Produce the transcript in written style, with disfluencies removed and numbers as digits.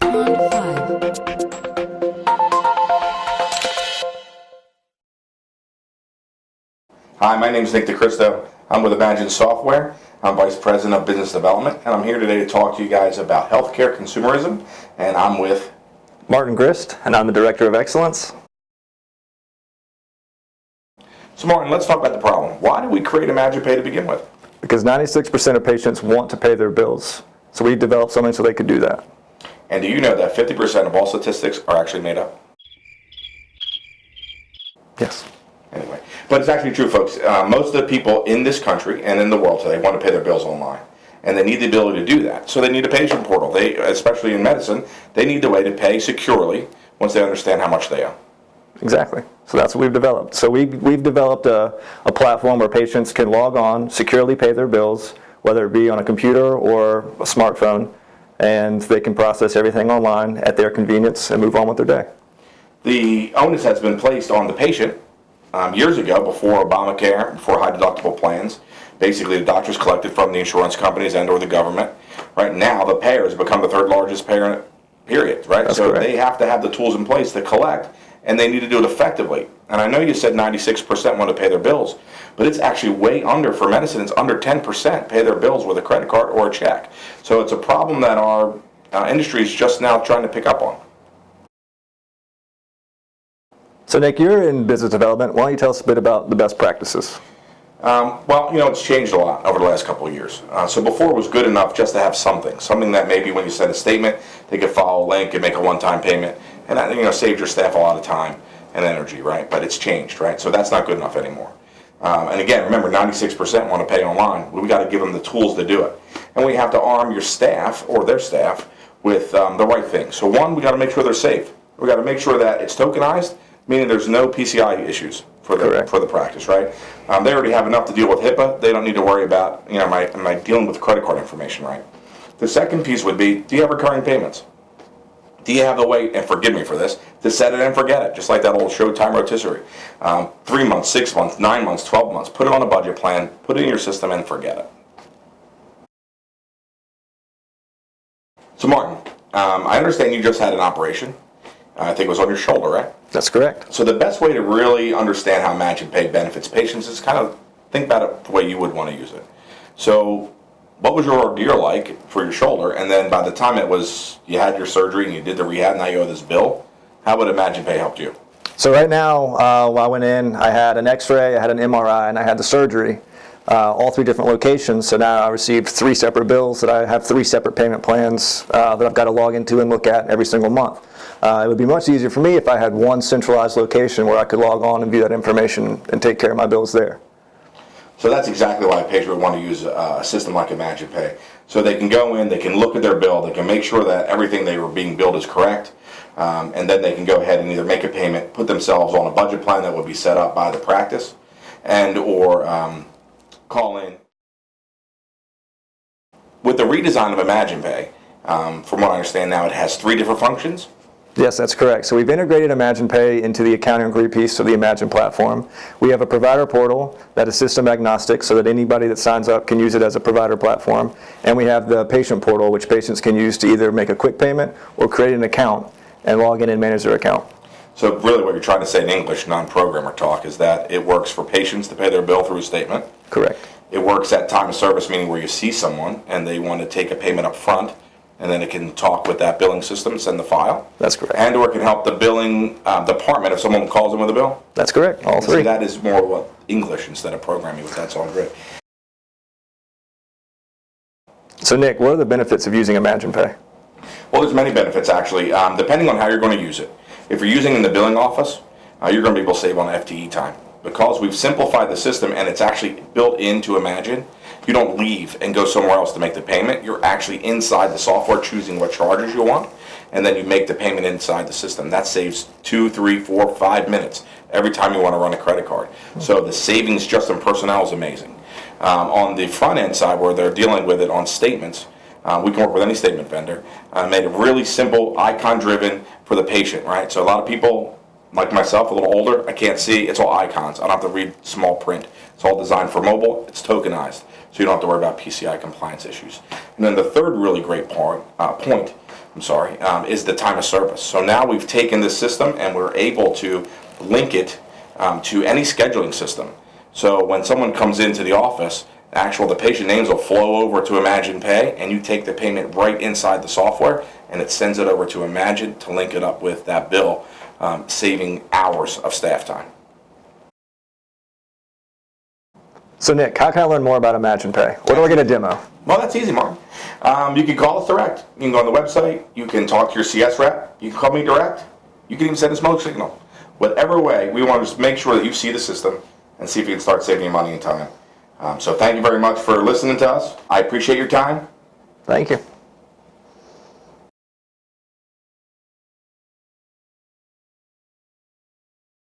Hi, my name is Nick DeCristo. I'm with ImagineSoftware. I'm Vice President of Business Development, and I'm here today to talk to you guys about healthcare consumerism, and I'm with Martin Grist, and I'm the Director of Excellence. So Martin, let's talk about the problem. Why did we create ImaginePay to begin with? Because 96% of patients want to pay their bills, so we developed something so they could do that. And do you know that 50% of all statistics are actually made up? Yes. Anyway, but it's actually true, folks. Most of the people in this country and in the world today want to pay their bills online, and they need the ability to do that. So they need a patient portal. They, especially in medicine, they need the way to pay securely once they understand how much they owe. Exactly. So that's what we've developed. So we've developed a platform where patients can log on, securely pay their bills, whether it be on a computer or a smartphone, and they can process everything online at their convenience and move on with their day. The onus has been placed on the patient years ago, before Obamacare, before high deductible plans. Basically, the doctors collected from the insurance companies and or the government. Right now, the payer has become the third largest payer, period, right? That's so correct. They have to have the tools in place to collect, and they need to do it effectively. And I know you said 96% want to pay their bills, but it's actually way under, for medicine, it's under 10% pay their bills with a credit card or a check. So it's a problem that our industry is just now trying to pick up on. So Nick, you're in business development. Why don't you tell us a bit about the best practices? Well, you know, it's changed a lot over the last couple of years. So before it was good enough just to have something that maybe when you send a statement, they could follow a link and make a one-time payment, and that, you know, saved your staff a lot of time and energy, right? But it's changed, right? So that's not good enough anymore. And again, remember, 96% want to pay online. We got to give them the tools to do it, and we have to arm your staff or their staff with the right things. So one, we got to make sure they're safe. We got to make sure that it's tokenized, meaning there's no PCI issues for the practice, right? They already have enough to deal with HIPAA. They don't need to worry about, you know, am I dealing with credit card information, right? The second piece would be, do you have recurring payments? Do you have the way, and forgive me for this, to set it and forget it, just like that old Showtime rotisserie. 3 months, 6 months, 9 months, 12 months. Put it on a budget plan, put it in your system, and forget it. So Martin, I understand you just had an operation. I think it was on your shoulder, right? That's correct. So the best way to really understand how ImaginePay benefits patients is kind of think about it the way you would want to use it. So what was your ordeal like for your shoulder? And then by the time it was, you had your surgery and you did the rehab, now you owe this bill, how would ImaginePay help you? So right now, when I went in, I had an x-ray, I had an MRI, and I had the surgery. All 3 different locations, so now I received 3 separate bills that I have 3 separate payment plans that I've got to log into and look at every single month. It would be much easier for me if I had one centralized location where I could log on and view that information and take care of my bills there. So that's exactly why a patient would want to use a system like ImaginePay. So they can go in, they can look at their bill, they can make sure that everything they were being billed is correct, and then they can go ahead and either make a payment, put themselves on a budget plan that would be set up by the practice, and or call in. With the redesign of ImaginePay, from what I understand now, it has 3 different functions. Yes, that's correct. So we've integrated ImaginePay into the accounting inquiry piece of the Imagine platform. We have a provider portal that is system agnostic so that anybody that signs up can use it as a provider platform. And we have the patient portal, which patients can use to either make a quick payment or create an account and log in and manage their account. So really what you're trying to say in English, non-programmer talk, is that it works for patients to pay their bill through a statement. Correct. It works at time of service, meaning where you see someone and they want to take a payment up front, and then it can talk with that billing system and send the file. That's correct. And or it can help the billing department if someone calls in with a bill. That's correct, all 3. See, that is more what English instead of programming, but that's all great. So Nick, what are the benefits of using ImaginePay? Well, there's many benefits actually, depending on how you're going to use it. If you're using it in the billing office, you're going to be able to save on FTE time. Because we've simplified the system and it's actually built into Imagine, you don't leave and go somewhere else to make the payment. You're actually inside the software choosing what charges you want, and then you make the payment inside the system. That saves 2, 3, 4, 5 minutes every time you want to run a credit card. So the savings just in personnel is amazing. On the front end side, where they're dealing with it on statements, we can work with any statement vendor. Made it really simple, icon driven for the patient, right? So a lot of people, like myself, a little older, I can't see, it's all icons. I don't have to read small print. It's all designed for mobile, it's tokenized, so you don't have to worry about PCI compliance issues. And then the third really great point, is the time of service. So now we've taken this system and we're able to link it to any scheduling system. So when someone comes into the office, the patient names will flow over to ImaginePay, and you take the payment right inside the software, and it sends it over to Imagine to link it up with that bill, saving hours of staff time. So Nick, how can I learn more about ImaginePay? Where do I get a demo? Well, that's easy, Mark. You can call us direct. You can go on the website. You can talk to your CS rep. You can call me direct. You can even send a smoke signal. Whatever way, we want to just make sure that you see the system and see if you can start saving you money and time. So thank you very much for listening to us. I appreciate your time. Thank you.